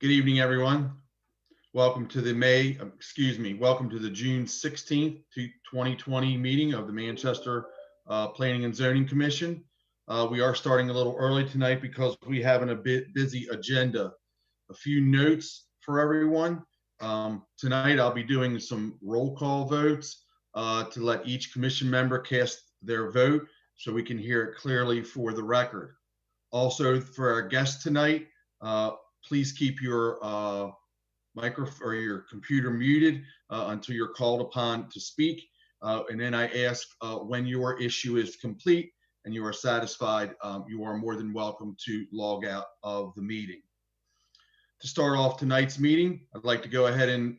Good evening, everyone. Welcome to the welcome to the June 16th, 2020 meeting of the Manchester Planning and Zoning Commission. We are starting a little early tonight because we have a bit busy agenda. A few notes for everyone. Tonight I'll be doing some roll call votes to let each commission member cast their vote so we can hear it clearly for the record. Also, for our guests tonight, please keep your microphone or your computer muted until you're called upon to speak. And then I ask when your issue is complete and you are satisfied, you are more than welcome to log out of the meeting. To start off tonight's meeting, I'd like to go ahead and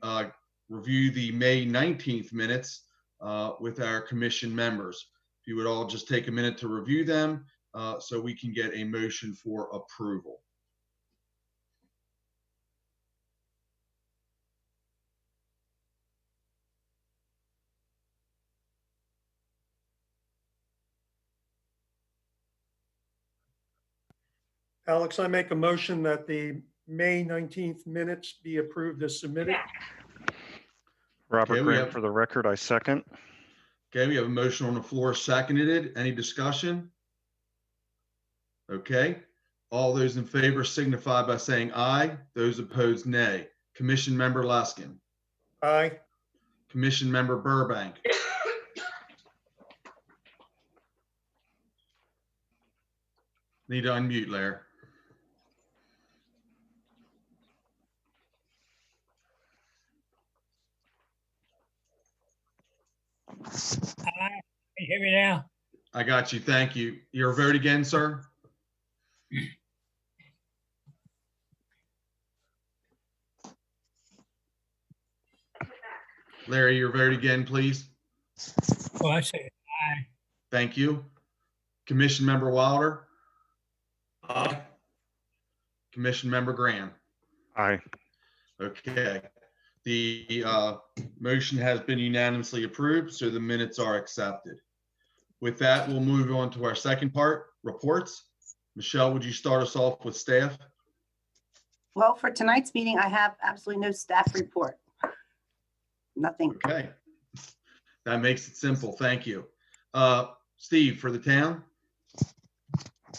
review the May 19th minutes with our commission members. If you would all just take a minute to review them so we can get a motion for approval. Alex, I make a motion that the May 19th minutes be approved as submitted. Robert Okay, Graham, for the record, I second. Okay, we have a motion on the floor, seconded. Any discussion? Okay, all those in favor signify by saying aye. Those opposed, nay. Commission member Luskin. Aye. Commission member Burbank. Need to unmute, Larry. Hi, can you hear me now? I got you. Thank you. Your vote again, sir? Larry, your vote again, please. Oh, I say aye. Thank you. Commission member Wilder. Aye. Commission member Graham. Aye. Okay. The motion has been unanimously approved, so the minutes are accepted. With that, we'll move on to our second part, reports. Michelle, would you start us off with staff? Well, for tonight's meeting, I have absolutely no staff report. Nothing. Okay. That makes it simple. Thank you. Steve, for the town?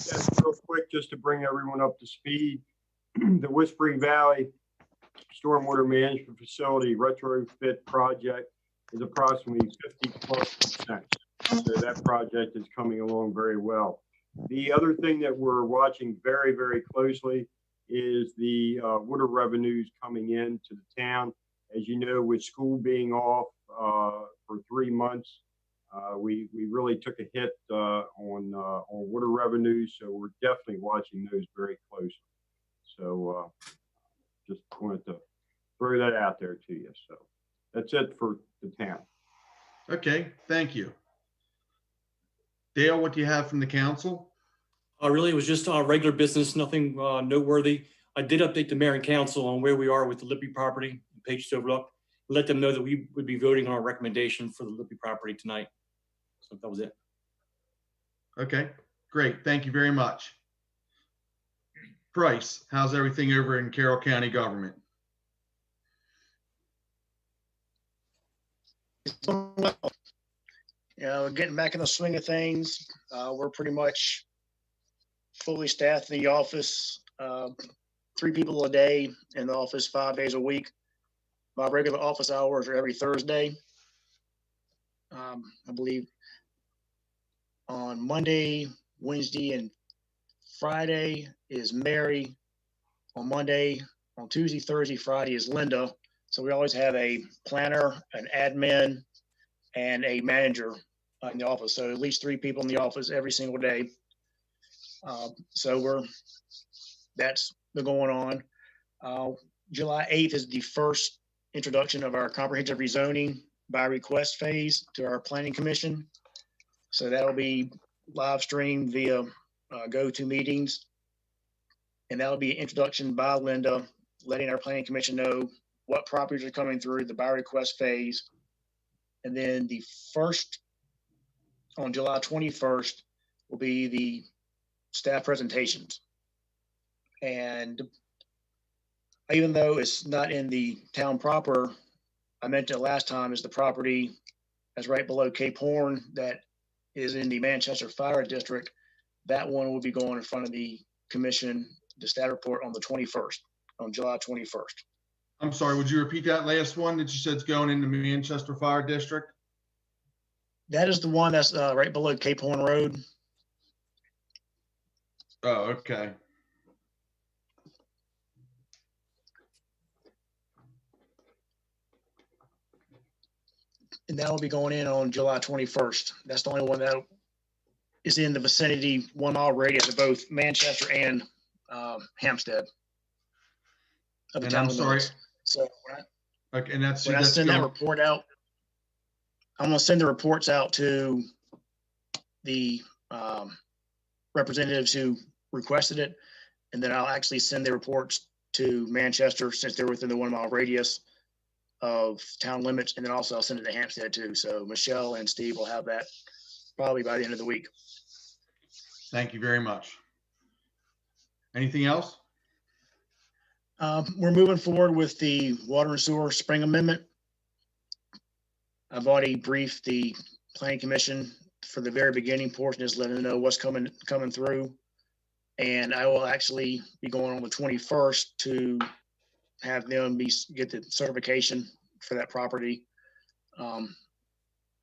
Yes, real quick, just to bring everyone up to speed, the Whispering Valley Stormwater Management Facility retrofit project is approximately 50+%. So that project is coming along very well. The other thing that we're watching very, very closely is the water revenues coming into the town. As you know, with school being off for 3 months, we really took a hit on water revenues, so we're definitely watching those very closely. So just wanted to throw that out there to you. So that's it for the town. Okay, thank you. Dale, what do you have from the council? Really, it was just regular business, nothing noteworthy. I did update the mayor and council on where we are with the Lippy property, Patriots Overlook. Let them know that we would be voting on our recommendation for the Lippy property tonight. So that was it. Okay, great. Thank you very much. Price, how's everything over in Carroll County government? Yeah, we're getting back in the swing of things. We're pretty much fully staffed in the office. 3 people a day in the office, 5 days a week. My regular office hours are every Thursday. I believe on Monday, Wednesday, and Friday is Mary. On Monday, on Tuesday, Thursday, Friday is Linda. So we always have a planner, an admin, and a manager in the office. So at least 3 people in the office every single day. So that's going on. July 8th is the first introduction of our comprehensive rezoning by request phase to our planning commission. So that'll be live streamed via GoToMeetings. And that'll be an introduction by Linda, letting our planning commission know what properties are coming through the by request phase. And then the first, on July 21st, will be the staff presentations. And even though it's not in the town proper, I mentioned it last time, is the property that's right below Cape Horn that is in the Manchester Fire District. That one will be going in front of the commission, the stat report on the 21st, on July 21st. I'm sorry, would you repeat that last one that you said is going into Manchester Fire District? That is the one that's right below Cape Horn Road. Oh, okay. And that will be going in on July 21st. That's the only one that is in the vicinity 1 mile radius of both Manchester and Hampstead. Of the And town I'm sorry. limits. So Okay, and that's when I send that report out, I'm gonna send the reports out to the representatives who requested it. And then I'll actually send the reports to Manchester since they're within the 1 mile radius of town limits. And then also I'll send it to Hampstead too. So Michelle and Steve will have that probably by the end of the week. Thank you very much. Anything else? We're moving forward with the water and sewer spring amendment. I've already briefed the planning commission for the very beginning portion, just letting them know what's coming through. And I will actually be going on the 21st to have them get the certification for that property. I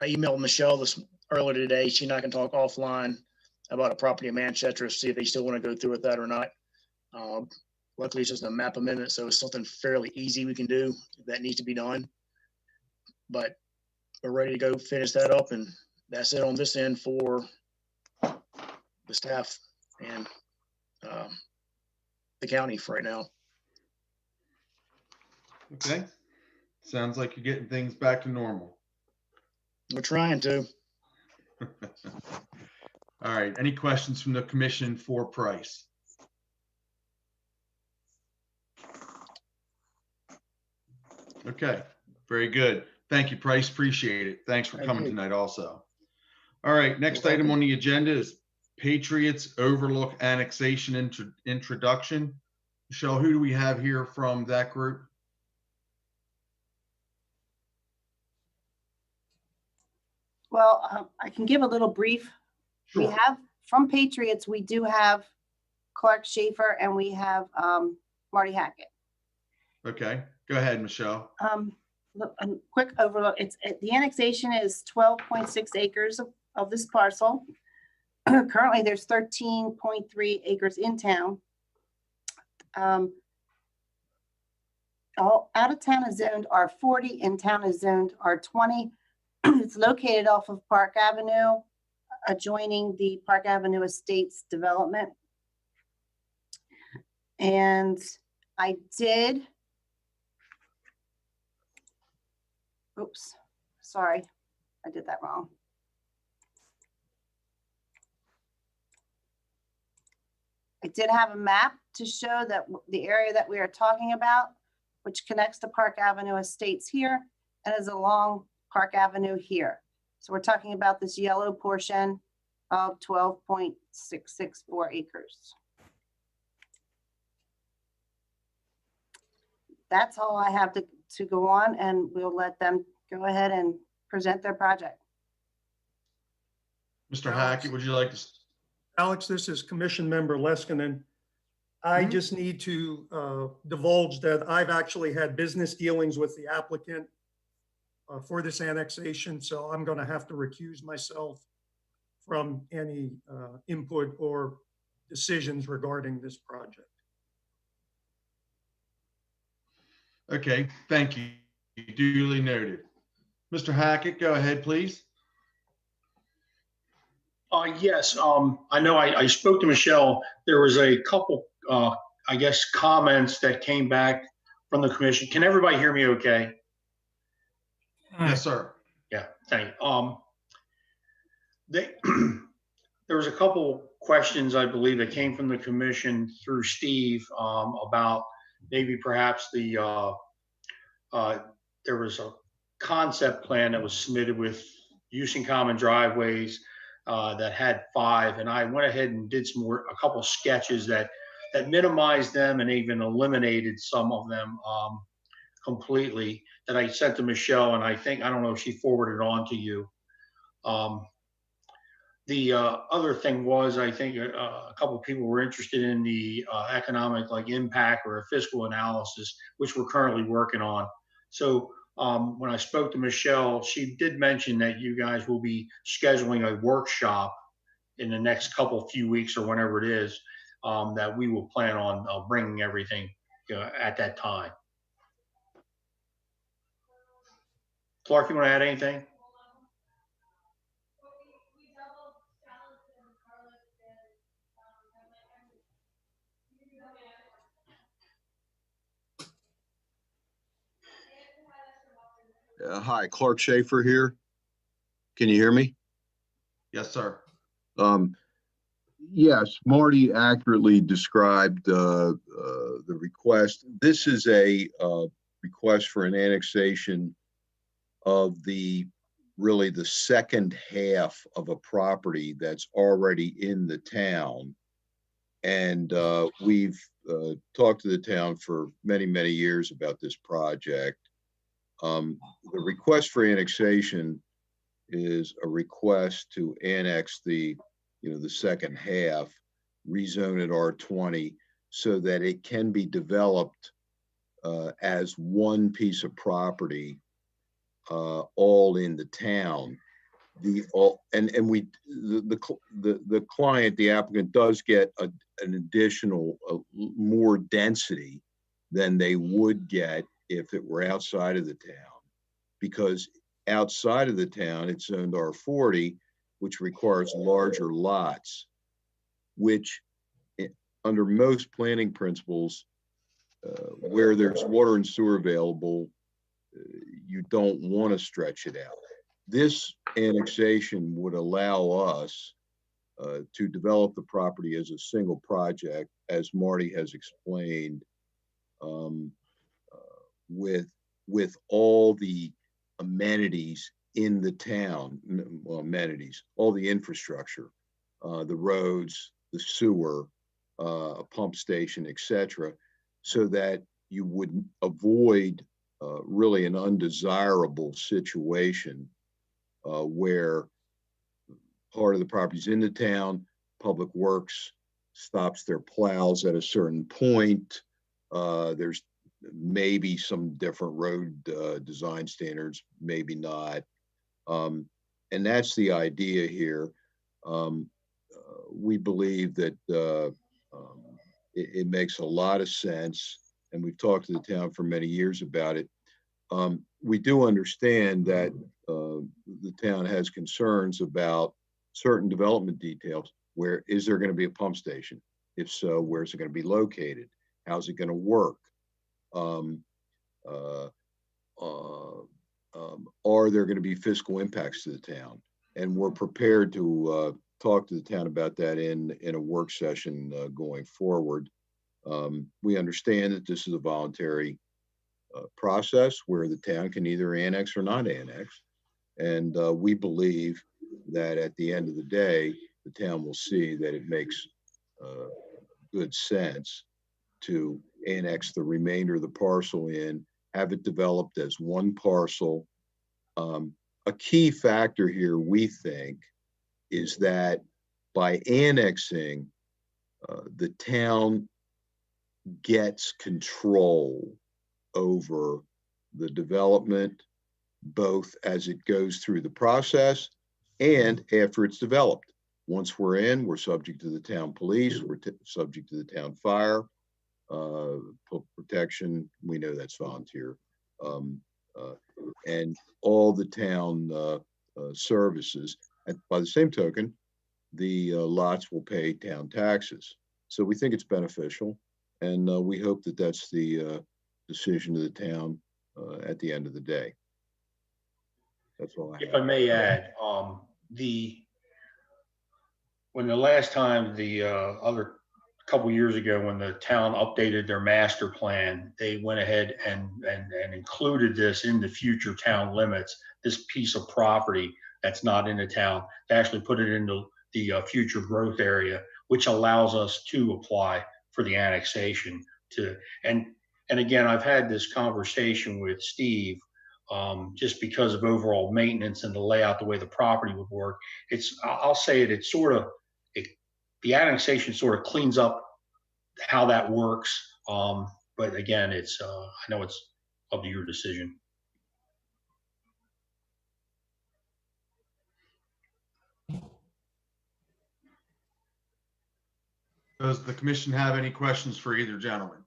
emailed Michelle earlier today. She and I can talk offline about a property in Manchester, see if they still want to go through with that or not. Luckily, it's just a map amendment, so it's something fairly easy we can do if that needs to be done. But we're ready to go finish that up, and that's it on this end for the staff and the county for right now. Okay. Sounds like you're getting things back to normal. We're trying to. All right. Any questions from the commission for Price? Okay. Very good. Thank you, Price. Appreciate it. Thanks for coming tonight also. All right. Next item on the agenda is Patriots Overlook Annexation introduction. Michelle, who do we have here from that group? Well, I can give a little brief. Sure. We have from Patriots, we do have Clark Schaefer and we have Marty Hackett. Okay. Go ahead, Michelle. Look, a quick overlook. The annexation is 12.6 acres of this parcel. Currently, there's 13.3 acres in town. All out of town is zoned R40, in town is zoned R20. It's located off of Park Avenue, adjoining the Park Avenue Estates development. And I did, oops, sorry, I did that wrong. I did have a map to show that the area that we are talking about, which connects to Park Avenue Estates here and is along Park Avenue here. So we're talking about this yellow portion of 12.664 acres. That's all I have to go on, and we'll let them go ahead and present their project. Mr. Hackett, would you like to? Alex, this is Commission Member Leskinen. I just need to divulge that I've actually had business dealings with the applicant for this annexation, so I'm going to have to recuse myself from any input or decisions regarding this project. Okay, thank you. Duly noted. Mr. Hackett, go ahead, please. Yes, I know I spoke to Michelle. There was a couple, I guess, comments that came back from the commission. Can everybody hear me okay? Yes, sir. Yeah, thank you. There was a couple questions, I believe, that came from the commission through Steve about maybe perhaps there was a concept plan that was submitted with use in common driveways that had 5, and I went ahead and did a couple sketches that that minimized them and even eliminated some of them completely, that I sent to Michelle, and I don't know if she forwarded it on to you. The other thing was, I think a couple of people were interested in the economic impact or a fiscal analysis, which we're currently working on. So when I spoke to Michelle, she did mention that you guys will be scheduling a workshop in the next few weeks or whenever it is, that we will plan on bringing everything at that time. Clark, you want to add anything? Hi, Clark Schaefer here. Can you hear me? Yes, sir. Yes, Marty accurately described the request. This is a request for an annexation of really the second half of a property that's already in the town. And we've talked to the town for many, many years about this project. The request for annexation is a request to annex the second half, rezone it R20, so that it can be developed as one piece of property, all in the town. The client, the applicant, does get an additional more density than they would get if it were outside of the town, because outside of the town it's zoned R40, which requires larger lots, which under most planning principles, where there's water and sewer available, you don't want to stretch it out. This annexation would allow us to develop the property as a single project, as Marty has explained, with all the amenities in the town, well, amenities, all the infrastructure, the roads, the sewer, a pump station, etc., so that you would avoid really an undesirable situation where part of the property's in the town, Public Works stops their plows at a certain point. There's maybe some different road design standards, maybe not. And that's the idea here. We believe that it makes a lot of sense, and we've talked to the town for many years about it. We do understand that the town has concerns about certain development details. Where is there going to be a pump station? If so, where's it going to be located? How's it going to work? Are there going to be fiscal impacts to the town? And we're prepared to talk to the town about that in a work session going forward. We understand that this is a voluntary process where the town can either annex or not annex. And we believe that at the end of the day, the town will see that it makes good sense to annex the remainder of the parcel in, have it developed as one parcel. A key factor here, we think, is that by annexing, the town gets control over the development, both as it goes through the process and after it's developed. Once we're in, we're subject to the town police, we're subject to the town fire, protection. We know that's volunteer. And all the town services. And by the same token, the lots will pay town taxes. So we think it's beneficial, and we hope that that's the decision of the town at the end of the day. That's all I have. If I may add, when the last time other couple years ago, when the town updated their master plan, they went ahead and included this in the future town limits, this piece of property that's not in the town, to actually put it into the future growth area, which allows us to apply for the annexation to, and again, I've had this conversation with Steve, just because of overall maintenance and the layout, the way the property would work. I'll say it, it's sort of, the annexation sort of cleans up how that works. But again, I know it's up to your decision. Does the commission have any questions for either gentleman?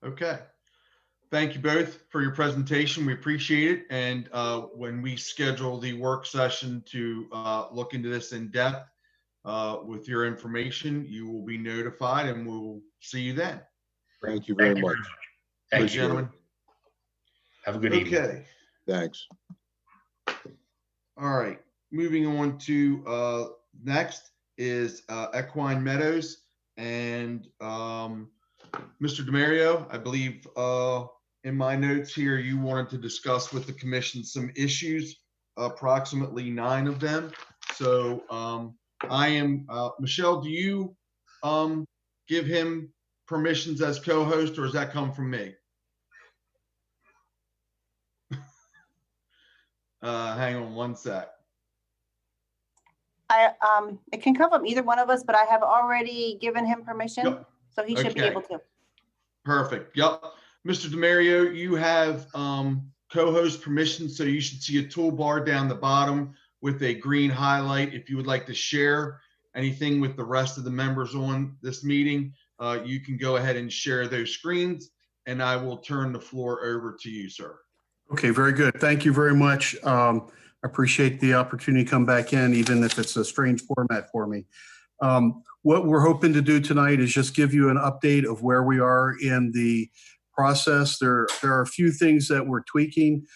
Okay. Thank you both for your presentation. We appreciate it. And when we schedule the work session to look into this in depth with your information, you will be notified and we'll see you then. Thank you very much. Thank you, gentlemen. Have a good evening. Okay. Thanks. All right. Moving on to next is Equine Meadows, and Mr. DeMario, I believe in my notes here, you wanted to discuss with the commission some issues, approximately 9 of them. So I am, Michelle, do you give him permissions as co-host, or does that come from me? Hang on one sec. It can come from either one of us, but I have already given him permission, Yep. so he should be Okay. able to. Perfect. Yep. Mr. DeMario, you have co-host permission, so you should see a toolbar down the bottom with a green highlight. If you would like to share anything with the rest of the members on this meeting, you can go ahead and share those screens, and I will turn the floor over to you, sir. Okay, very good. Thank you very much. I appreciate the opportunity to come back in, even if it's a strange format for me. What we're hoping to do tonight is just give you an update of where we are in the process. There are a few things that we're tweaking,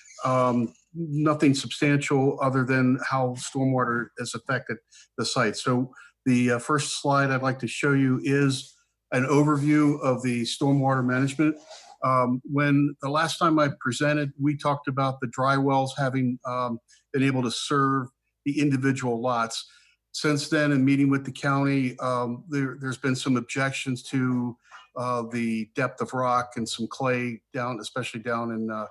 nothing substantial other than how stormwater has affected the site. So the first slide I'd like to show you is an overview of the stormwater management. When the last time I presented, we talked about the dry wells having been able to serve the individual lots. Since then, in meeting with the county, there's been some objections to the depth of rock and some clay down, especially down in the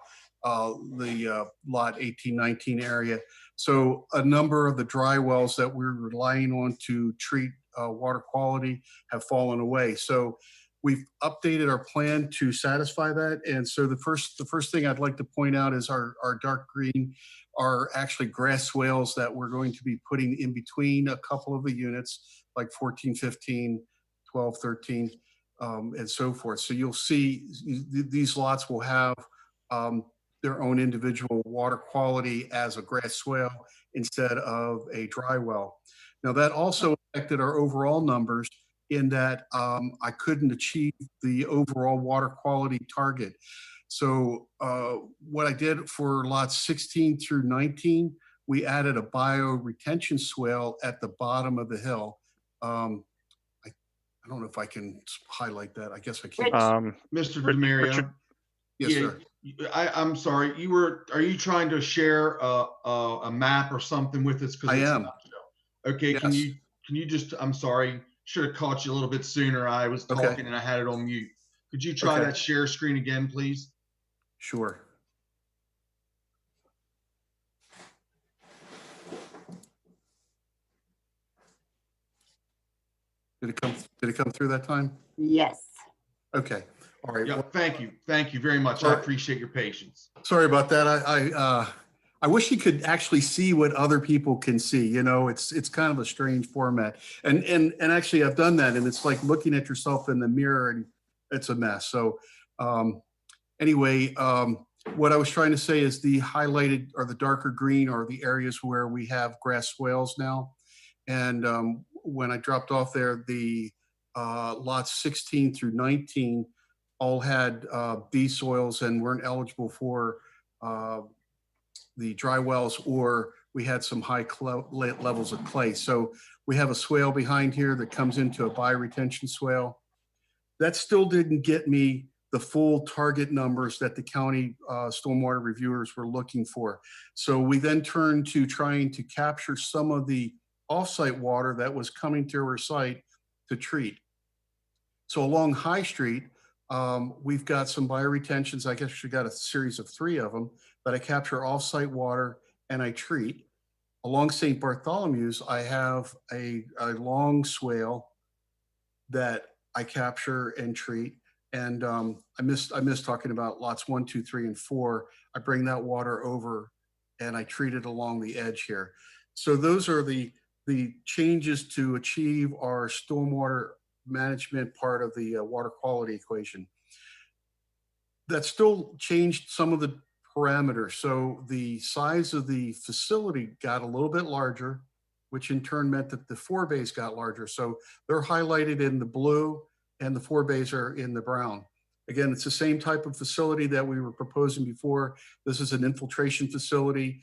lot 1819 area. So a number of the dry wells that we're relying on to treat water quality have fallen away. So we've updated our plan to satisfy that. And so the first thing I'd like to point out is our dark green are actually grass swales that we're going to be putting in between a couple of the units, like 14, 15, 12, 13, and so forth. So you'll see these lots will have their own individual water quality as a grass swale instead of a dry well. Now that also affected our overall numbers in that I couldn't achieve the overall water quality target. So what I did for lots 16 through 19, we added a bio-retention swale at the bottom of the hill. I don't know if I can highlight that. I guess I can. Mr. DeMario. Yes, sir. I'm sorry. Are you trying to share a map or something with us? I am. Okay. Yes. Can you just, I'm sorry, should have caught you a little bit sooner. I was talking and I had it on mute. Could you try that share screen again, please? Sure. Did it come through that time? Yes. Okay. All right. Yeah, Well, thank you. Thank you very much. I appreciate your patience. sorry about that. I wish you could actually see what other people can see. You know, it's kind of a strange format. And actually I've done that, and it's like looking at yourself in the mirror and it's a mess. So anyway, what I was trying to say is the highlighted or the darker green are the areas where we have grass swales now. And when I dropped off there, the lots 16 through 19 all had these soils and weren't eligible for the dry wells, or we had some high levels of clay. So we have a swale behind here that comes into a bioretention swale. That still didn't get me the full target numbers that the county stormwater reviewers were looking for. So we then turned to trying to capture some of the off-site water that was coming to our site to treat. So along High Street, we've got some bioretentions. I guess we got a series of 3 of them, but I capture off-site water and I treat. Along St. Bartholomew's, I have a long swale that I capture and treat. And I missed talking about lots 1, 2, 3, and 4. I bring that water over and I treat it along the edge here. So those are the changes to achieve our stormwater management part of the water quality equation. That still changed some of the parameters. So the size of the facility got a little bit larger, which in turn meant that the forebays got larger. So they're highlighted in the blue and the forebays are in the brown. Again, it's the same type of facility that we were proposing before. This is an infiltration facility,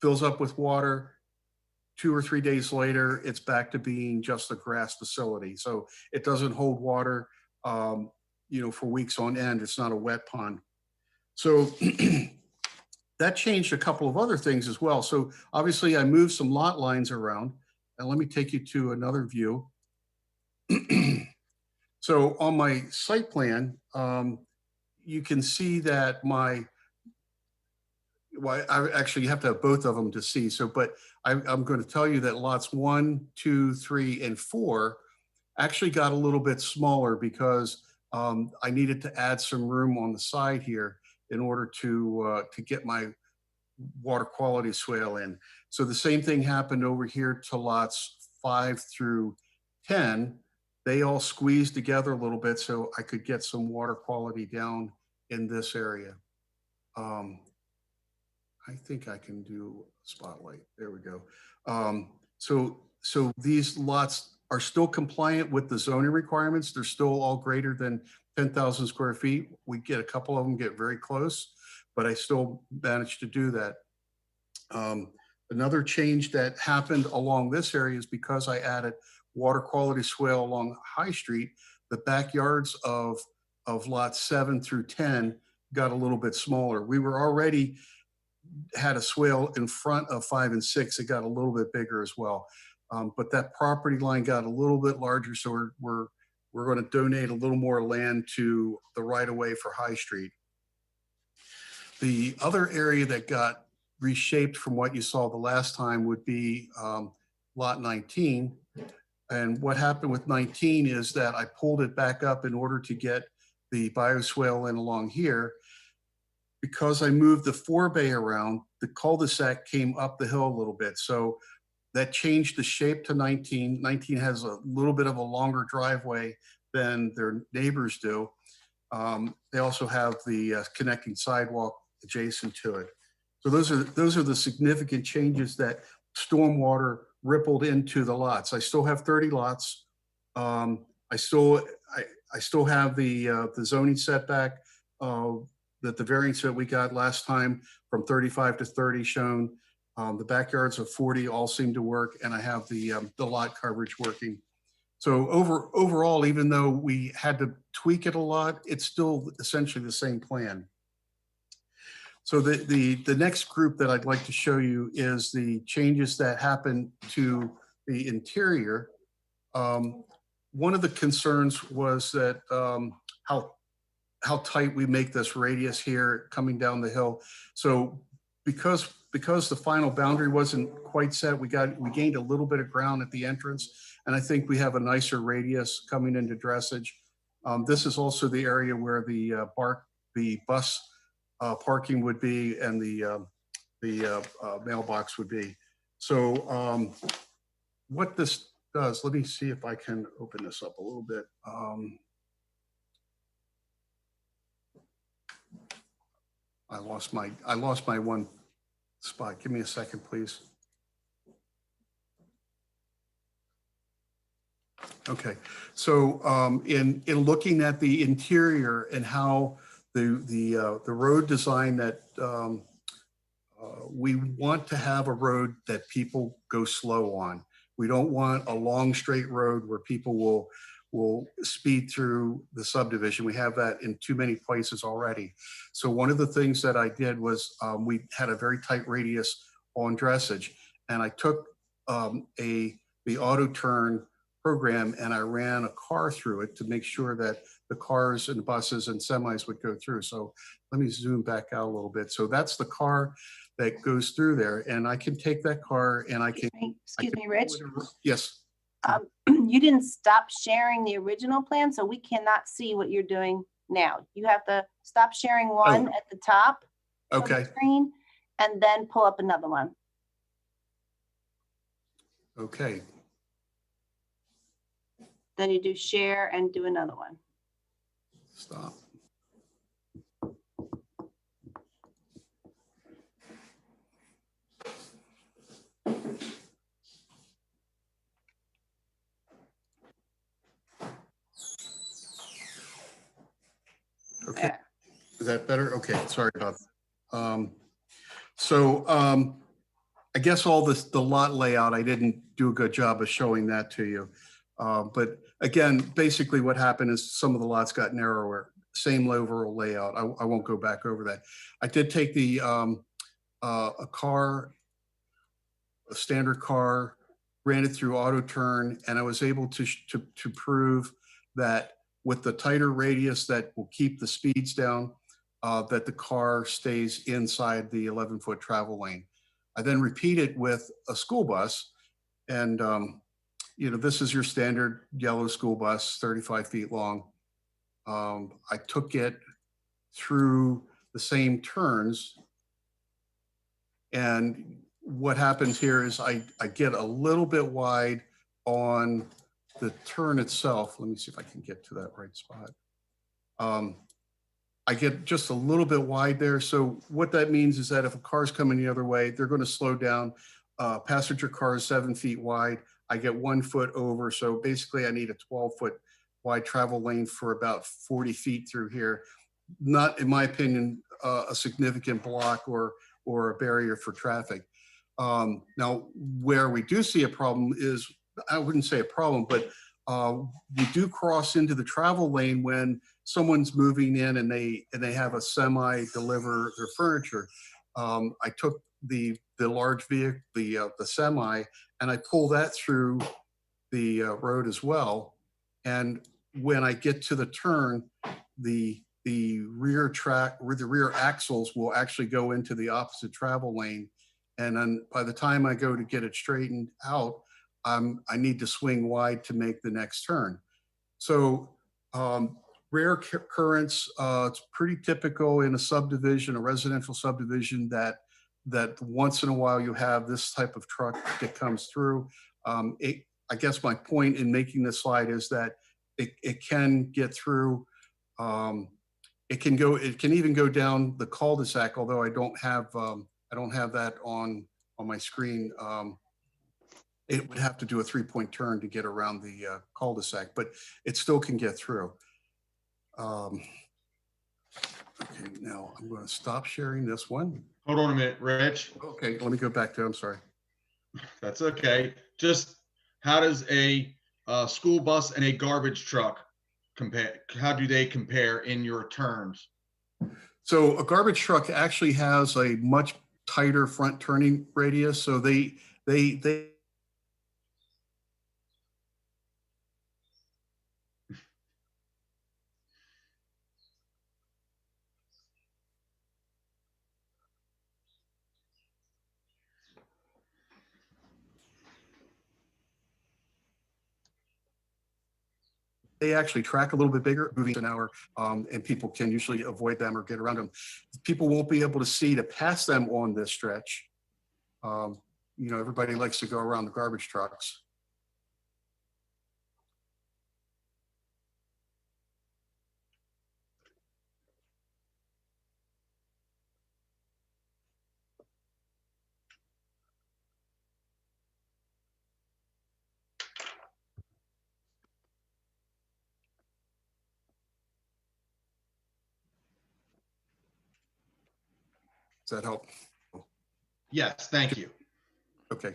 fills up with water. 2 or 3 days later, it's back to being just a grass facility. So it doesn't hold water, for weeks on end. It's not a wet pond. So that changed a couple of other things as well. So obviously I moved some lot lines around, and let me take you to another view. So on my site plan, you can see that actually you have to have both of them to see. So, but I'm going to tell you that lots 1, 2, 3, and 4 actually got a little bit smaller because I needed to add some room on the side here in order to get my water quality swale in. So the same thing happened over here to lots 5 through 10. They all squeezed together a little bit so I could get some water quality down in this area. I think I can do spotlight. There we go. So these lots are still compliant with the zoning requirements. They're still all greater than 10,000 square feet. We get a couple of them get very close, but I still managed to do that. Another change that happened along this area is because I added water quality swale along High Street, the backyards of lots 7 through 10 got a little bit smaller. We were already had a swale in front of 5 and 6. It got a little bit bigger as well. But that property line got a little bit larger. So we're going to donate a little more land to the right of way for High Street. The other area that got reshaped from what you saw the last time would be lot 19. And what happened with 19 is that I pulled it back up in order to get the bioswale in along here. Because I moved the forebay around, the cul-de-sac came up the hill a little bit. So that changed the shape to 19. 19 has a little bit of a longer driveway than their neighbors do. They also have the connecting sidewalk adjacent to it. So those are the significant changes that stormwater rippled into the lots. I still have 30 lots. I still have the zoning setback that the variance that we got last time from 35 to 30 shown. The backyards of 40 all seem to work, and I have the lot coverage working. So overall, even though we had to tweak it a lot, it's still essentially the same plan. So the next group that I'd like to show you is the changes that happened to the interior. One of the concerns was that how tight we make this radius here coming down the hill. So because the final boundary wasn't quite set, we gained a little bit of ground at the entrance, and I think we have a nicer radius coming into dressage. This is also the area where the bus parking would be and the mailbox would be. So what this does, let me see if I can open this up a little bit. I lost my one spot. Give me a second, please. Okay, so in looking at the interior and how the road design that we want to have a road that people go slow on. We don't want a long straight road where people will speed through the subdivision. We have that in too many places already. So one of the things that I did was we had a very tight radius on dressage, and I took the auto turn program, and I ran a car through it to make sure that the cars and buses and semis would go through. So let me zoom back out a little bit. So that's the car that goes through there, and I can take that car and I can. Excuse me, Rich. Yes. You didn't stop sharing the original plan, so we cannot see what you're doing now. You have to stop sharing one at the top of the Okay. screen and then pull up another one. Okay. Then you do share and do another one. Stop. Okay. There. Is that better? Okay, sorry about that. I guess all this, the lot layout, I didn't do a good job of showing that to you. But again, basically what happened is some of the lots got narrower, same overall layout. I won't go back over that. I did take the a standard car, ran it through auto turn, and I was able to prove that with the tighter radius that will keep the speeds down, that the car stays inside the 11-foot travel lane. I then repeat it with a school bus, and you know, this is your standard yellow school bus, 35 feet long. I took it through the same turns, and what happens here is I get a little bit wide on the turn itself. Let me see if I can get to that right spot. I get just a little bit wide there. So what that means is that if a car's coming the other way, they're going to slow down. Passenger car is 7 feet wide. I get 1 foot over. So basically I need a 12-foot wide travel lane for about 40 feet through here. Not, in my opinion, a significant block or a barrier for traffic. Now, where we do see a problem is, I wouldn't say a problem, but you do cross into the travel lane when someone's moving in and they have a semi deliver their furniture. I took the large vehicle, the semi, and I pull that through the road as well. And when I get to the turn, the rear axles will actually go into the opposite travel lane. And then by the time I go to get it straightened out, I need to swing wide to make the next turn. So rare occurrence, it's pretty typical in a subdivision, a residential subdivision, that once in a while you have this type of truck that comes through. I guess my point in making this slide is that it can get through. It can even go down the cul-de-sac, although I don't have that on my screen. It would have to do a 3-point turn to get around the cul-de-sac, but it still can get through. Okay, now I'm going to stop sharing this one. Hold on a minute, Rich. Okay, let me go back to, I'm sorry. That's okay. Just how does a school bus and a garbage truck compare? How do they compare in your terms? So a garbage truck actually has a much tighter front turning radius. So they actually track a little bit bigger, moving an hour, and people can usually avoid them or get around them. People won't be able to see to pass them on this stretch. You know, everybody likes to go around the garbage trucks. Does that help? Yes, thank you. Okay.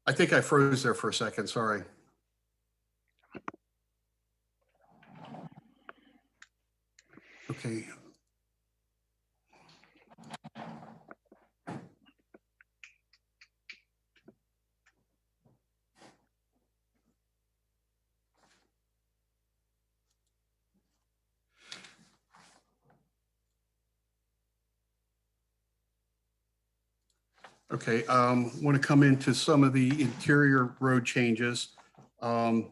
I think I froze there for a second, sorry. Okay. Okay, want to come into some of the interior road changes. So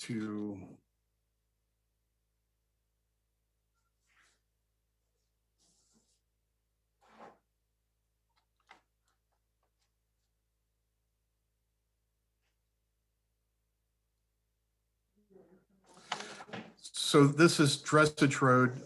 to So this is Dressage Road.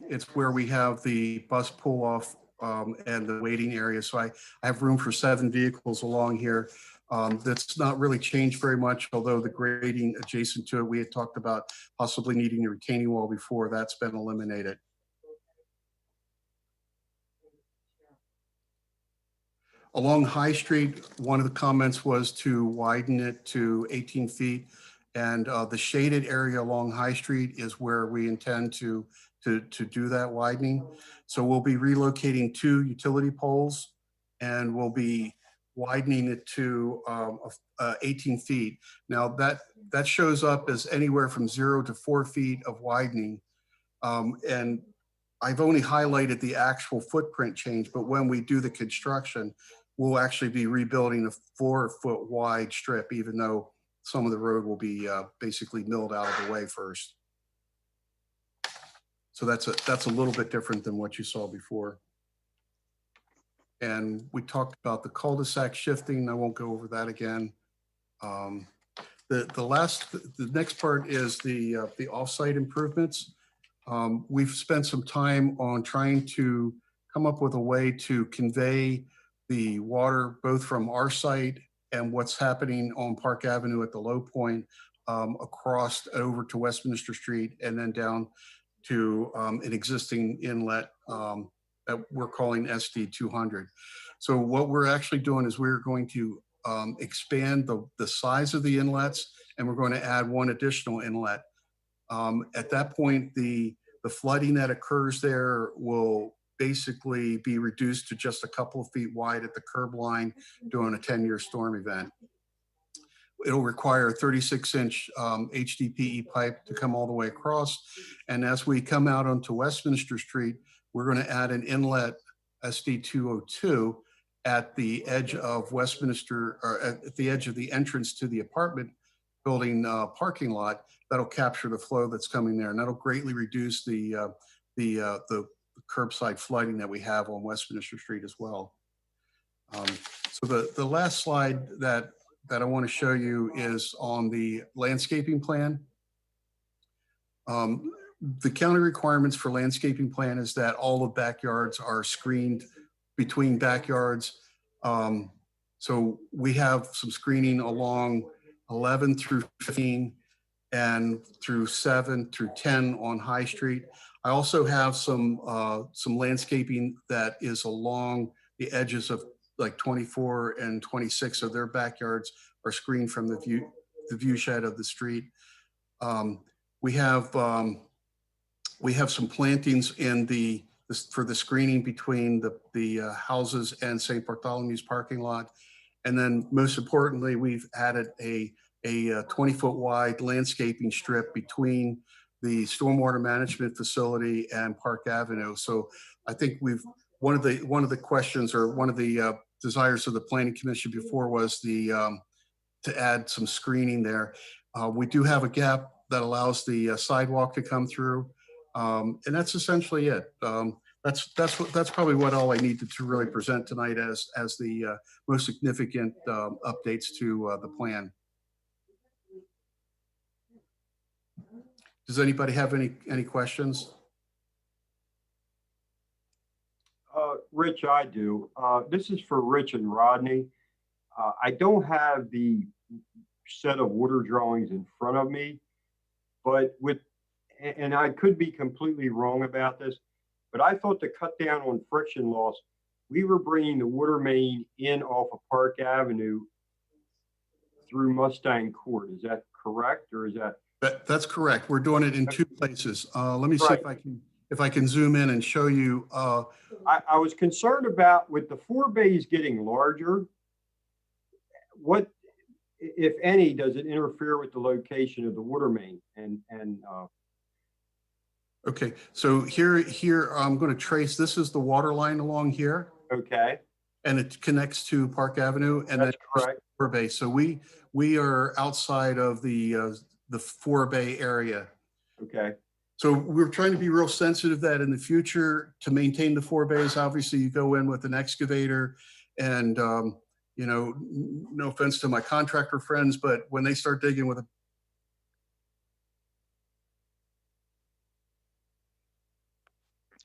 It's where we have the bus pull off and the waiting area. So I have room for 7 vehicles along here. That's not really changed very much, although the grading adjacent to it, we had talked about possibly needing a retaining wall before. That's been eliminated. Along High Street, one of the comments was to widen it to 18 feet. And the shaded area along High Street is where we intend to do that widening. So we'll be relocating 2 utility poles and we'll be widening it to 18 feet. Now that shows up as anywhere from 0 to 4 feet of widening. And I've only highlighted the actual footprint change, but when we do the construction, we'll actually be rebuilding a 4-foot wide strip, even though some of the road will be basically milled out of the way first. So that's a little bit different than what you saw before. And we talked about the cul-de-sac shifting. I won't go over that again. The next part is the off-site improvements. We've spent some time on trying to come up with a way to convey the water both from our site and what's happening on Park Avenue at the low point across over to Westminster Street and then down to an existing inlet that we're calling SD 200. So what we're actually doing is we're going to expand the size of the inlets, and we're going to add 1 additional inlet. At that point, the flooding that occurs there will basically be reduced to just a couple of feet wide at the curb line during a 10-year storm event. It'll require a 36-inch HDPE pipe to come all the way across. And as we come out onto Westminster Street, we're going to add an inlet SD 202 at the edge of Westminster, or at the edge of the entrance to the apartment building parking lot. That'll capture the flow that's coming there, and that'll greatly reduce the curbside flooding that we have on Westminster Street as well. So the last slide that I want to show you is on the landscaping plan. The county requirements for landscaping plan is that all the backyards are screened between backyards. So we have some screening along 11 through 15 and through 7 through 10 on High Street. I also have some landscaping that is along the edges of like 24 and 26 of their backyards are screened from the view shed of the street. We have some plantings in for the screening between the houses and St. Bartholomew's parking lot. And then most importantly, we've added a 20-foot wide landscaping strip between the stormwater management facility and Park Avenue. So I think one of the questions or one of the desires of the Planning Commission before was to add some screening there. We do have a gap that allows the sidewalk to come through, and that's essentially it. That's probably what all I needed to really present tonight as the most significant updates to the plan. Does anybody have any questions? Rich, I do. This is for Rich and Rodney. I don't have the set of water drawings in front of me, but and I could be completely wrong about this, but I thought to cut down on friction loss, we were bringing the water main in off of Park Avenue through Mustang Court. Is that correct, or is that? That's correct. We're doing it in 2 places. Let me see if I can zoom in and show you. I was concerned about with the 4 bays getting larger. What, if any, does it interfere with the location of the water main? Okay, so here I'm going to trace. This is the water line along here. Okay, and it connects to Park Avenue and then that's correct. Forebay. So we are outside of the Forebay area. Okay, So we're trying to be real sensitive that in the future, to maintain the forebays, obviously you go in with an excavator and, you know, no offense to my contractor friends, but when they start digging with a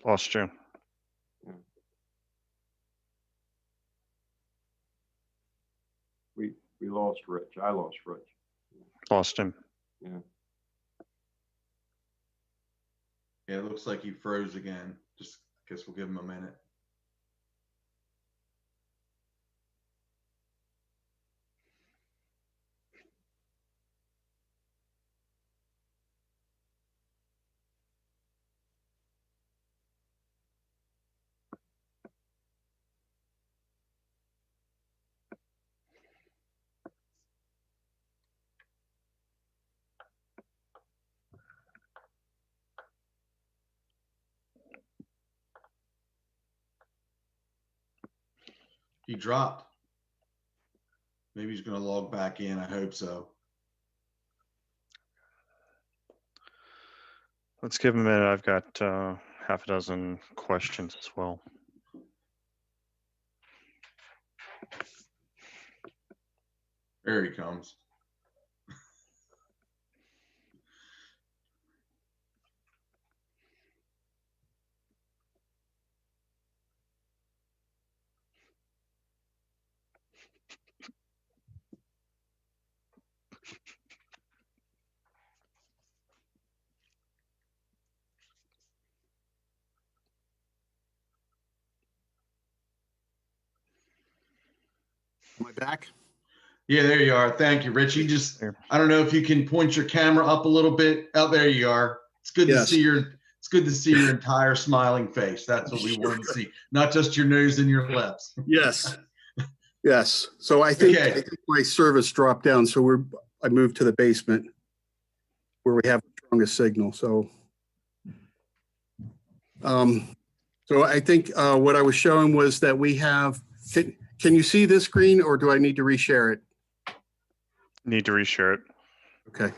Lost you. we lost Rich. I lost Rich. Lost him. Yeah. Yeah, it looks like he froze again. Just, I guess we'll give him a minute. He dropped. Maybe he's going to log back in. I hope so. Let's give him a minute. I've got half a dozen questions as well. There he comes. Am I back? Yeah, there you are. Thank you, Rich. You just, There. I don't know if you can point your camera up a little bit. Oh, there you are. It's good to Yes. see it's good to see your entire smiling face. That's what we wanted to see, not just your nose and your lips. Yes. Yes. So I think, Okay. I think my service dropped down. So I moved to the basement where we have the strongest signal. So, so I think what I was showing was that we have, can you see this screen or do I need to reshare it? Need to reshare it. Okay.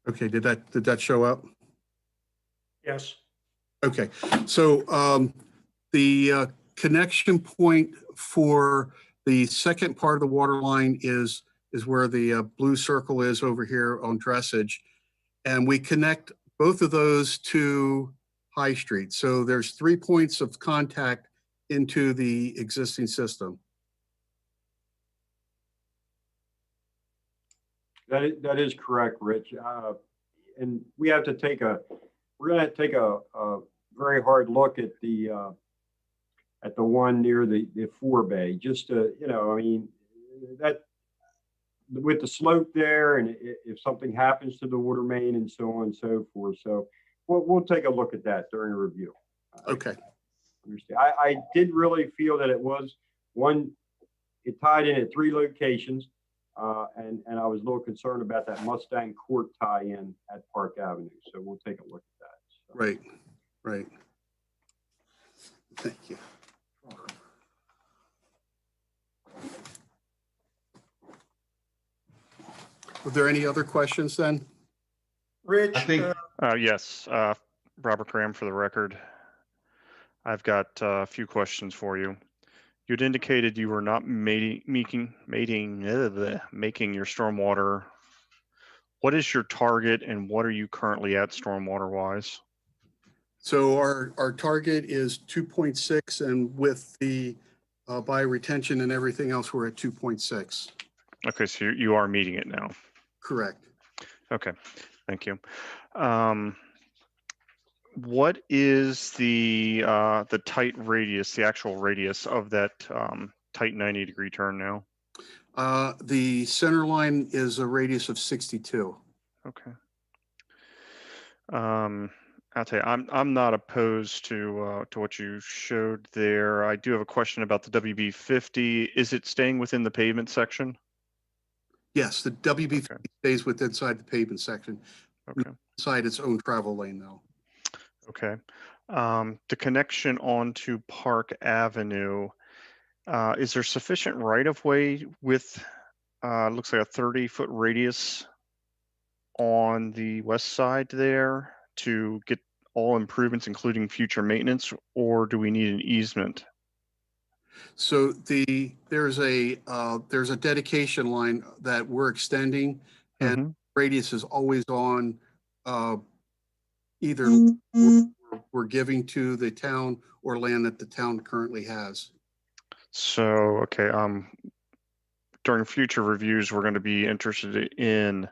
Okay, did that show up? Yes. Okay, so the connection point for the second part of the water line is where the blue circle is over here on dressage. And we connect both of those to High Street. So there's 3 points of contact into the existing system. That is correct, Rich. And we have to we're going to take a very hard look at the one near the forebay, just to, you know, I mean, that with the slope there, and if something happens to the water main and so on and so forth. So we'll take a look at that during a review. Okay. Understand. I did really feel that it was one, it tied in at 3 locations. And I was a little concerned about that Mustang Court tie-in at Park Avenue. So we'll take a look at that. So. Right, right. Thank you. Were there any other questions then? Rich, I think- Yes, Robert Graham for the record. I've got a few questions for you. You'd indicated you were not making your stormwater. What is your target and what are you currently at stormwater wise? So our target is 2.6, and with the bioretention and everything else, we're at 2.6. Okay, so you are meeting it now. Correct. Okay, thank you. What is the tight radius, the actual radius of that tight 90-degree turn now? The center line is a radius of 62. Okay. I'll tell you, I'm not opposed to what you showed there. I do have a question about the WB50. Is it staying within the pavement section? Yes, the WB Okay. stays with inside the pavement section, Okay. inside its own travel lane though. Okay. The connection onto Park Avenue, is there sufficient right of way with, looks like a 30-foot radius on the west side there to get all improvements, including future maintenance, or do we need an easement? So there's a dedication line that we're extending, and Mhm. radius is always on, either we're giving to the town or land that the town currently has. So, okay, during future reviews, we're going to be interested in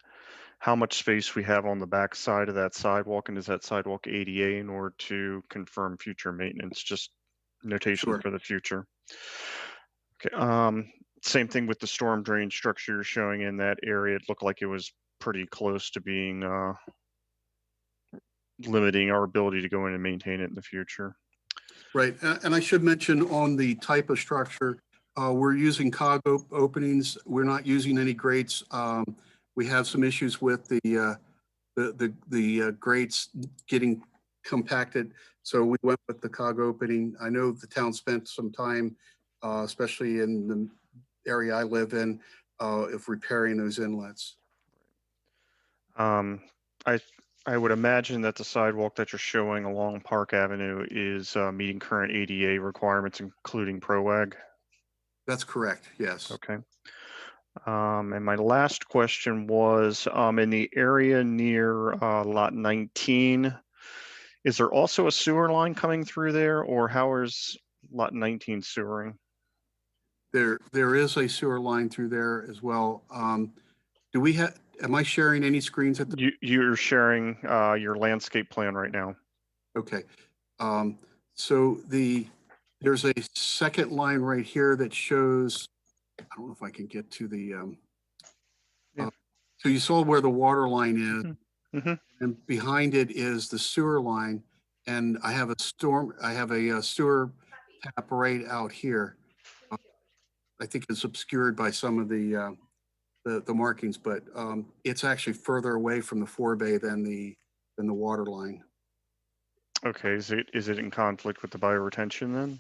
how much space we have on the back side of that sidewalk, and is that sidewalk ADA in order to confirm future maintenance, just notation Sure. for the future. Okay, same thing with the storm drain structure you're showing in that area. It looked like it was pretty close to being, limiting our ability to go in and maintain it in the future. Right, and I should mention on the type of structure, we're using cog openings. We're not using any grates. We have some issues with the grates getting compacted, so we went with the cog opening. I know the town spent some time, especially in the area I live in, of repairing those inlets. I would imagine that the sidewalk that you're showing along Park Avenue is meeting current ADA requirements, including ProAg. That's correct, yes. Okay. And my last question was, in the area near lot 19, is there also a sewer line coming through there, or how is lot 19 sewering? There is a sewer line through there as well. Do we have, am I sharing any screens at the? You're sharing your landscape plan right now. Okay. So there's a second line right here that shows, I don't know if I can get to the, Yeah. so you saw where the water line is, Mm-hmm. and behind it is the sewer line. And I have a sewer tap right out here. I think it's obscured by some of the markings, but it's actually further away from the forebay than the water line. Okay, is it in conflict with the bioretention then?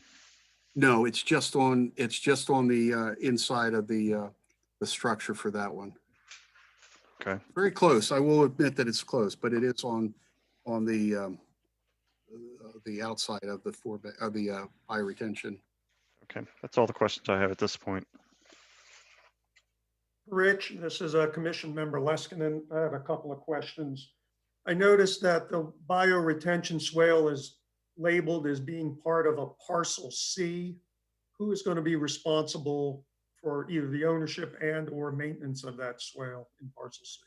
No, it's just on the inside of the structure for that one. Okay. Very close. I will admit that it's close, but it is on the outside of the forebay of the bioretention. Okay, that's all the questions I have at this point. Rich, this is a commission member Leskinen. I have a couple of questions. I noticed that the bioretention swale is labeled as being part of a parcel C. Who is going to be responsible for either the ownership and or maintenance of that swale in parcel C?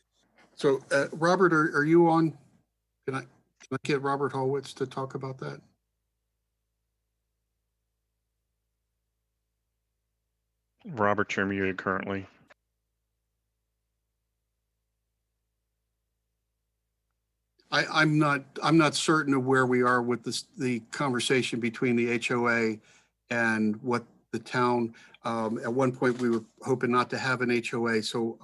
So Robert, are you on? Can I get Robert Holwitz to talk about that? Robert, you're muted currently. I'm not certain of where we are with the conversation between the HOA and what the town, at one point we were hoping not to have an HOA. So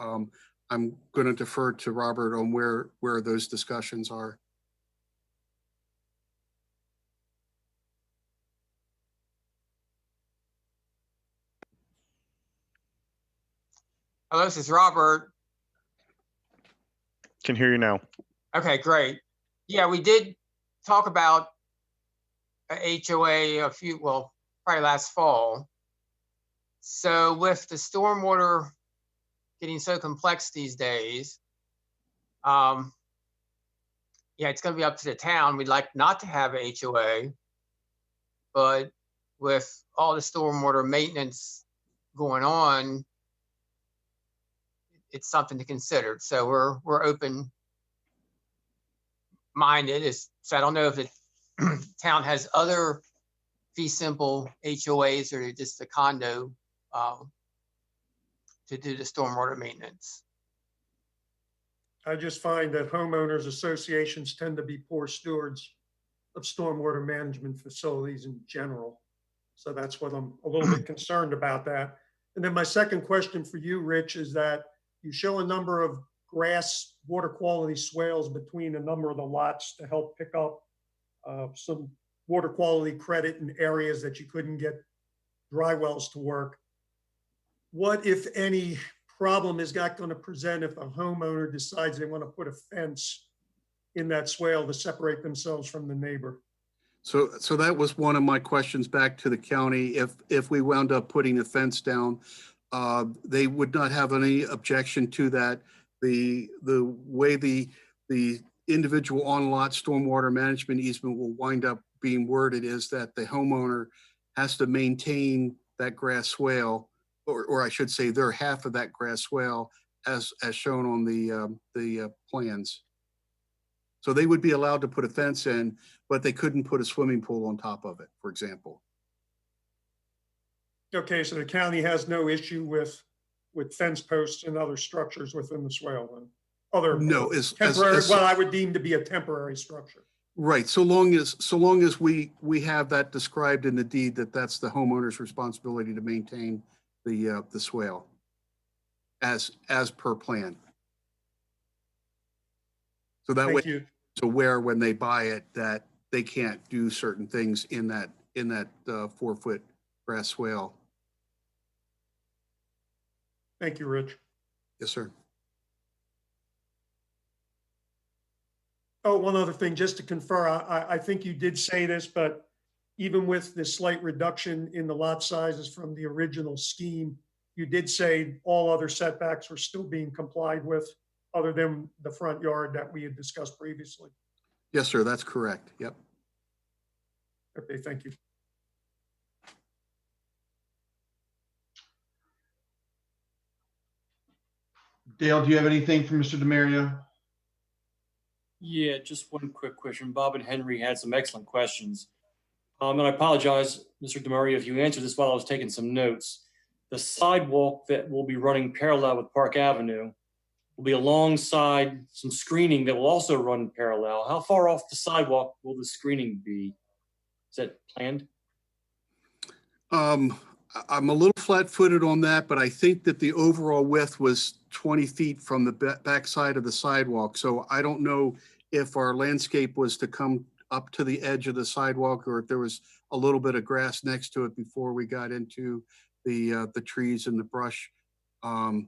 I'm going to defer to Robert on where those discussions are. Hello, this is Robert. Can hear you now. Okay, great. Yeah, we did talk about a HOA probably last fall. So with the stormwater getting so complex these days, yeah, it's going to be up to the town. We'd like not to have a HOA, but with all the stormwater maintenance going on, it's something to consider. So we're open minded. So I don't know if the town has other fee simple HOAs or just a condo to do the stormwater maintenance. I just find that homeowners associations tend to be poor stewards of stormwater management facilities in general. So that's what I'm a little bit concerned about that. And then my second question for you, Rich, is that you show a number of grass water quality swales between a number of the lots to help pick up some water quality credit in areas that you couldn't get dry wells to work. What, if any, problem is that going to present if a homeowner decides they want to put a fence in that swale to separate themselves from the neighbor? So that was one of my questions back to the county. If we wound up putting a fence down, they would not have any objection to that. The way the individual on-lot stormwater management easement will wind up being worded is that the homeowner has to maintain that grass swale, or I should say their half of that grass swale as shown on the plans. So they would be allowed to put a fence in, but they couldn't put a swimming pool on top of it, for example. Okay, so the county has no issue with fence posts and other structures within the swale then? Other No, temporary, what I would deem to be a temporary structure. Right, so long as we have that described in the deed that that's the homeowner's responsibility to maintain the swale as per plan. So that way, it's aware when they buy it that they can't do certain things in that 4-foot grass swale. Thank you, Rich. Yes, sir. Oh, one other thing, just to confer, I think you did say this, but even with the slight reduction in the lot sizes from the original scheme, you did say all other setbacks were still being complied with, other than the front yard that we had discussed previously. Yes, sir, that's correct. Yep. Okay, thank you. Dale, do you have anything for Mr. DeMario? Yeah, just one quick question. Bob and Henry had some excellent questions. And I apologize, Mr. DeMario, if you answered this while I was taking some notes. The sidewalk that will be running parallel with Park Avenue will be alongside some screening that will also run parallel. How far off the sidewalk will the screening be? Is that planned? I'm a little flat-footed on that, but I think that the overall width was 20 feet from the back side of the sidewalk. So I don't know if our landscape was to come up to the edge of the sidewalk or if there was a little bit of grass next to it before we got into the trees and the brush. So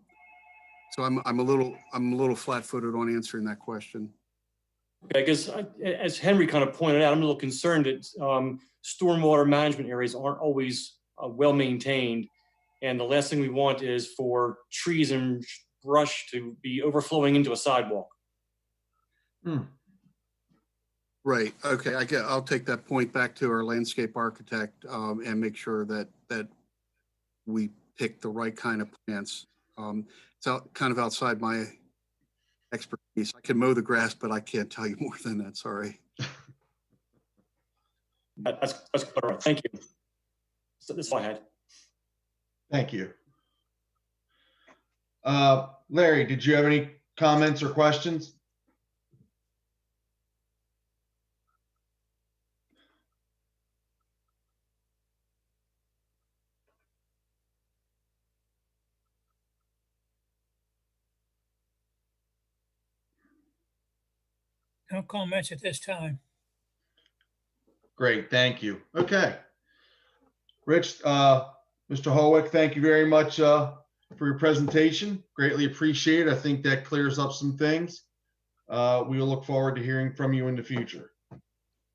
I'm a little flat-footed on answering that question. Okay, I guess as Henry kind of pointed out, I'm a little concerned that stormwater management areas aren't always well maintained. And the last thing we want is for trees and brush to be overflowing into a sidewalk. Right. Okay. I'll take that point back to our landscape architect and make sure that we pick the right kind of plants. It's kind of outside my expertise. I can mow the grass, but I can't tell you more than that. Sorry. That's all right. Thank you. So that's all I had. Thank you. Larry, did you have any comments or questions? No comments at this time. Great, thank you. Okay. Rich, Mr. Holwick, thank you very much for your presentation. Greatly appreciate it. I think that clears up some things. We will look forward to hearing from you in the future.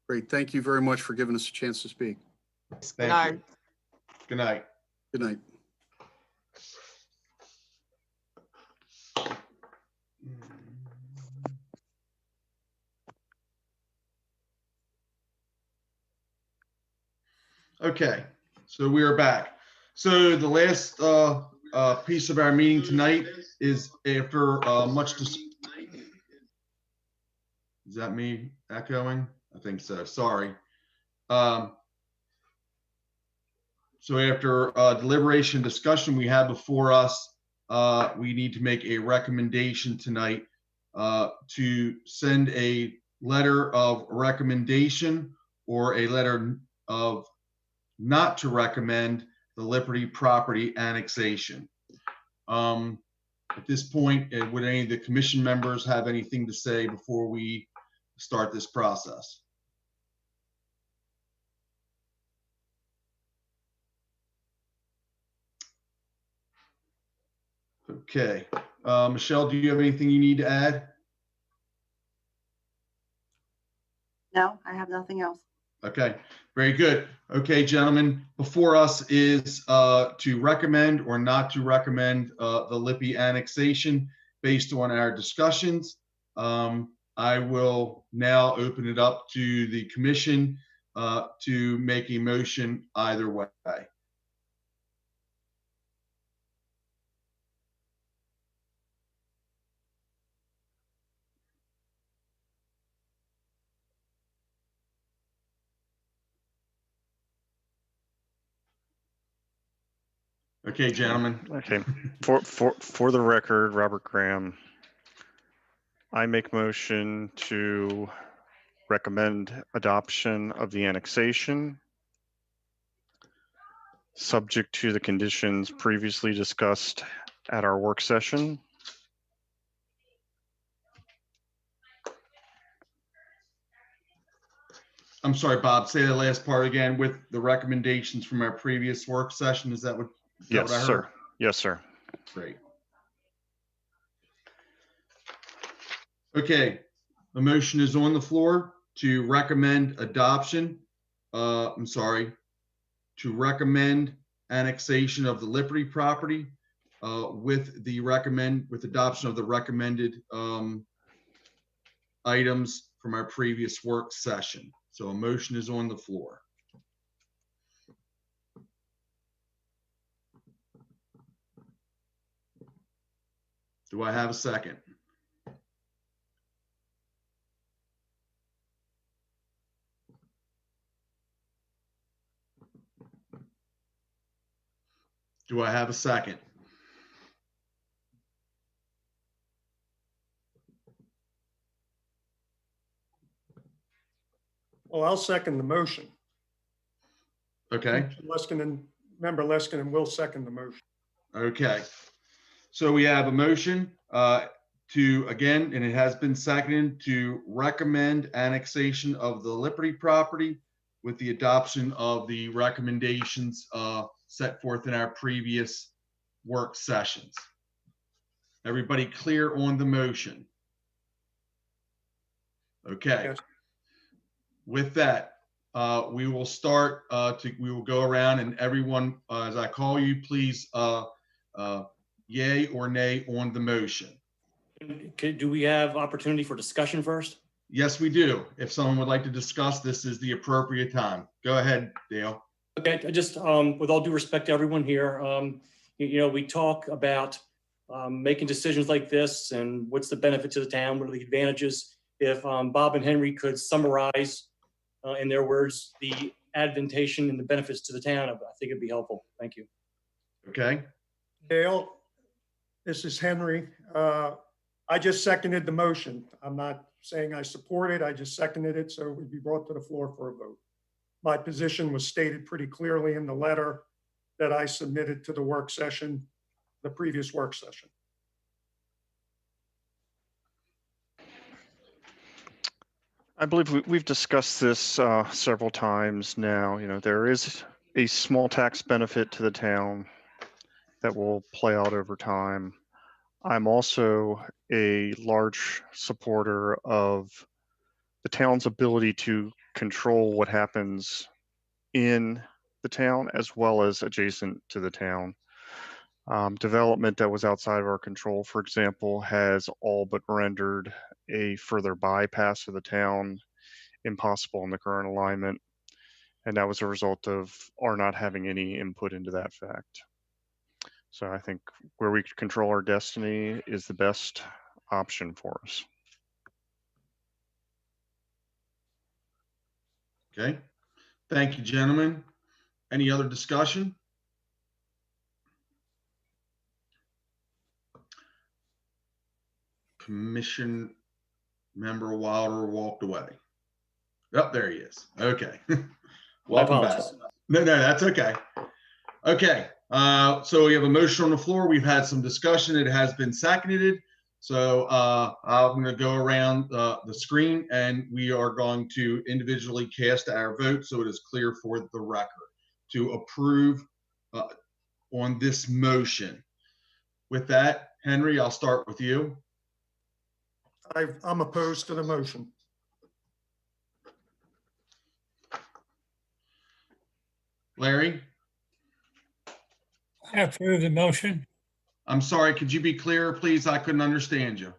Great. Thank you very much for giving us a chance to speak. Good night. Good night. Good night. Okay, so we are back. So the last piece of our meeting tonight is after much is that me echoing? I think so. Sorry. So after deliberation discussion we have before us, we need to make a recommendation tonight to send a letter of recommendation or a letter of not to recommend the Liberty property annexation. At this point, would any of the commission members have anything to say before we start this process? Okay. Michelle, do you have anything you need to add? No, I have nothing else. Okay, very good. Okay, gentlemen, before us is to recommend or not to recommend the Lippy annexation based on our discussions. I will now open it up to the commission to make a motion either way. Okay, gentlemen. Okay, for the record, Robert Graham, I make motion to recommend adoption of the annexation, subject to the conditions previously discussed at our work session. I'm sorry, Bob, say the last part again with the recommendations from our previous work session. Is that what I Yes, heard? sir. Yes, sir. Great. Okay, the motion is on the floor to recommend adoption. To recommend annexation of the Liberty property with adoption of the recommended items from our previous work session. So a motion is on the floor. Do I have a second? Do I have a second? Well, I'll second the motion. Okay. Member Leskinen will second the motion. Okay. So we have a motion to, again, and it has been seconded, to recommend annexation of the Liberty property with the adoption of the recommendations set forth in our previous work sessions. Everybody clear on the motion? Okay. Yes. With that, we will start we will go around, and everyone, as I call you, please yay or nay on the motion. Do we have opportunity for discussion first? Yes, we do. If someone would like to discuss, this is the appropriate time. Go ahead, Dale. Okay, I just, with all due respect to everyone here, we talk about making decisions like this and what's the benefit to the town, what are the advantages. If Bob and Henry could summarize in their words the advantation and the benefits to the town, I think it'd be helpful. Thank you. Okay. Dale, this is Henry. I just seconded the motion. I'm not saying I support it. I just seconded it, so it would be brought to the floor for a vote. My position was stated pretty clearly in the letter that I submitted to the work session, the previous work session. I believe we've discussed this several times now. There is a small tax benefit to the town that will play out over time. I'm also a large supporter of the town's ability to control what happens in the town as well as adjacent to the town. Development that was outside of our control, for example, has all but rendered a further bypass of the town impossible in the current alignment. And that was a result of our not having any input into that fact. So I think where we control our destiny is the best option for us. Okay. Thank you, gentlemen. Any other discussion? Commission member Wilder walked away. Oh, there he is. Okay. Welcome back. No, that's okay. Okay. So we have a motion on the floor. We've had some discussion. It has been seconded. So I'm going to go around the screen and we are going to individually cast our vote so it is clear for the record to approve on this motion. With that, Henry, I'll start with you. I'm opposed to the motion. Larry? I approve the motion. I'm sorry, could you be clearer, please? I couldn't understand you.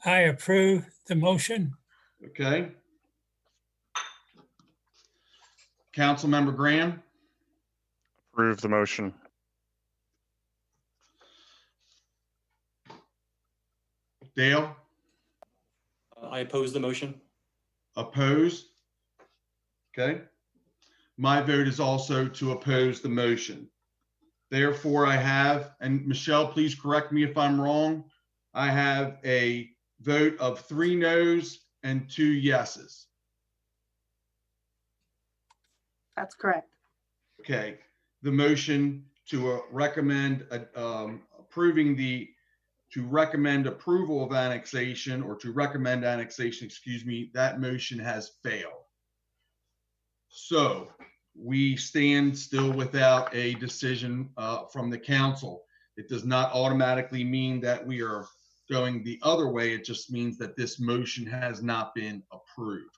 I approve the motion. Okay. Councilmember Graham? Approve the motion. Dale? I oppose the motion. Oppose? Okay. My vote is also to oppose the motion. Therefore, I have, and Michelle, please correct me if I'm wrong, I have a vote of 3 noes and 2 yeses. That's correct. Okay. The motion to recommend recommend approval of annexation, or to recommend annexation, excuse me, that motion has failed. So we stand still without a decision from the council. It does not automatically mean that we are going the other way. It just means that this motion has not been approved.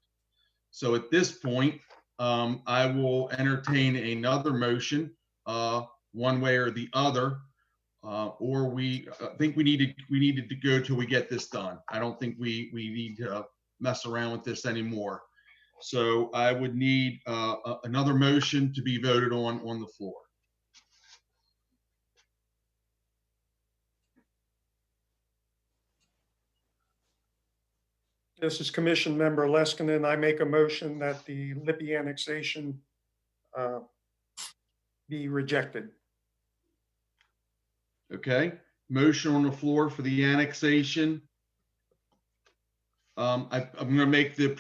So at this point, I will entertain another motion, one way or the other, or I think we needed to go till we get this done. I don't think we need to mess around with this anymore. So I would need another motion to be voted on the floor. This is Commission Member Leskinen. I make a motion that the Lippy annexation be rejected. Okay, motion on the floor for the annexation. I'm going to make the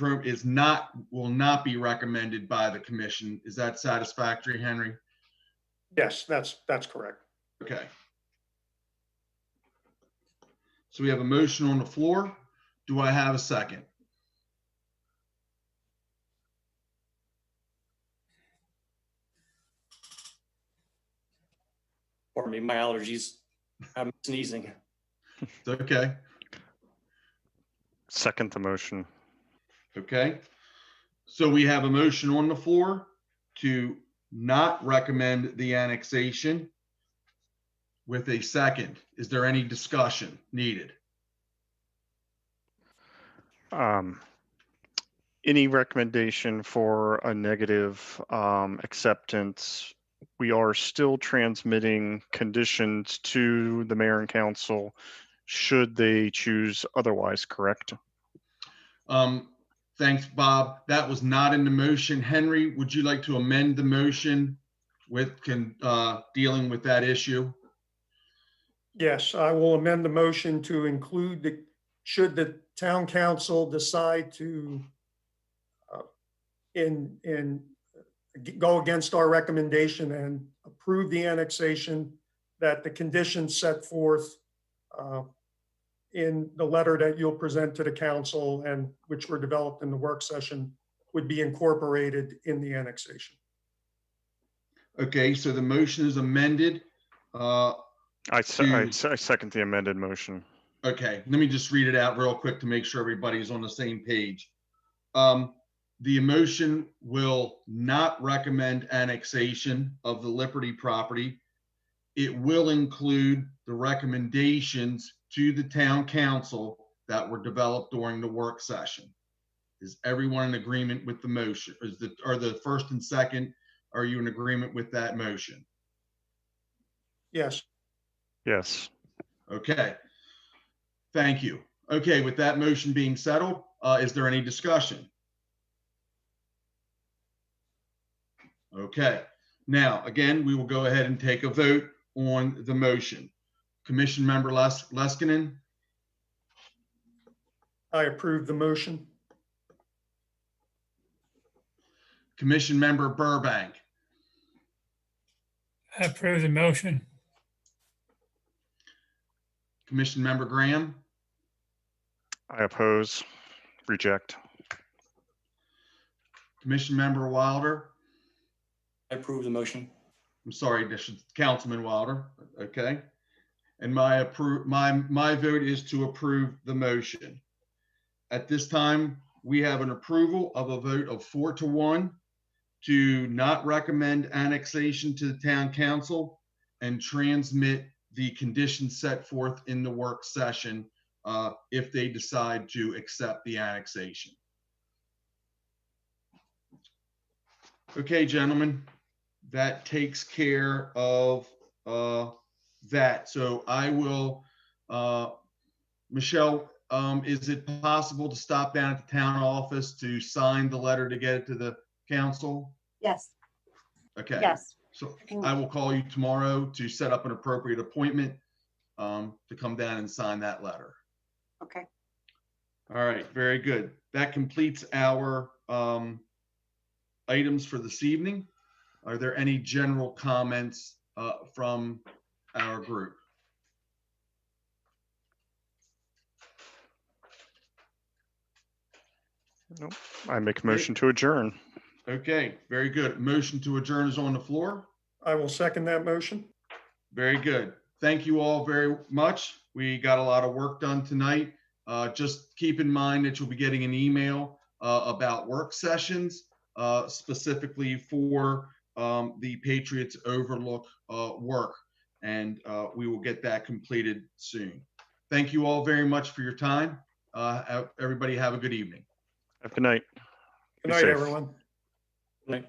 will not be recommended by the commission. Is that satisfactory, Henry? Yes, that's correct. Okay. So we have a motion on the floor. Do I have a second? Pardon me, my allergies. I'm sneezing. It's okay. Second the motion. Okay. So we have a motion on the floor to not recommend the annexation with a second. Is there any discussion needed? Any recommendation for a negative acceptance? We are still transmitting conditions to the mayor and council should they choose otherwise, correct? Thanks, Bob. That was not in the motion. Henry, would you like to amend the motion with dealing with that issue? Yes, I will amend the motion to include should the town council decide to go against our recommendation and approve the annexation, that the conditions set forth in the letter that you'll present to the council and which were developed in the work session would be incorporated in the annexation. Okay, so the motion is amended. I second the amended motion. Okay, let me just read it out real quick to make sure everybody's on the same page. The motion will not recommend annexation of the Liberty property. It will include the recommendations to the town council that were developed during the work session. Is everyone in agreement with the motion? Are the first and second, are you in agreement with that motion? Yes. Yes. Okay. Thank you. Okay, with that motion being settled, is there any discussion? Okay. Now, again, we will go ahead and take a vote on the motion. Commission Member Leskinen? I approve the motion. Commission Member Burbank? I approve the motion. Commission Member Graham, I oppose, reject. Commission Member Wilder. I approve the motion. I'm sorry, this is Councilman Wilder. Okay. And my vote is to approve the motion. At this time, we have an approval of a vote of 4-1 to not recommend annexation to the town council and transmit the conditions set forth in the work session if they decide to accept the annexation. Okay, gentlemen, that takes care of that. So I will, Michelle, is it possible to stop down at the town office to sign the letter to get it to the council? Yes, Okay. yes. So I will call you tomorrow to set up an appropriate appointment to come down and sign that letter. Okay. All right, very good. That completes our items for this evening. Are there any general comments from our group? Nope. I make a motion to adjourn. Okay, very good. Motion to adjourn is on the floor. I will second that motion. Very good. Thank you all very much. We got a lot of work done tonight. Just keep in mind that you'll be getting an email about work sessions, specifically for the Patriots Overlook work, and we will get that completed soon. Thank you all very much for your time. Everybody have a good evening. Have a good night. Good Be night, safe. everyone. Right.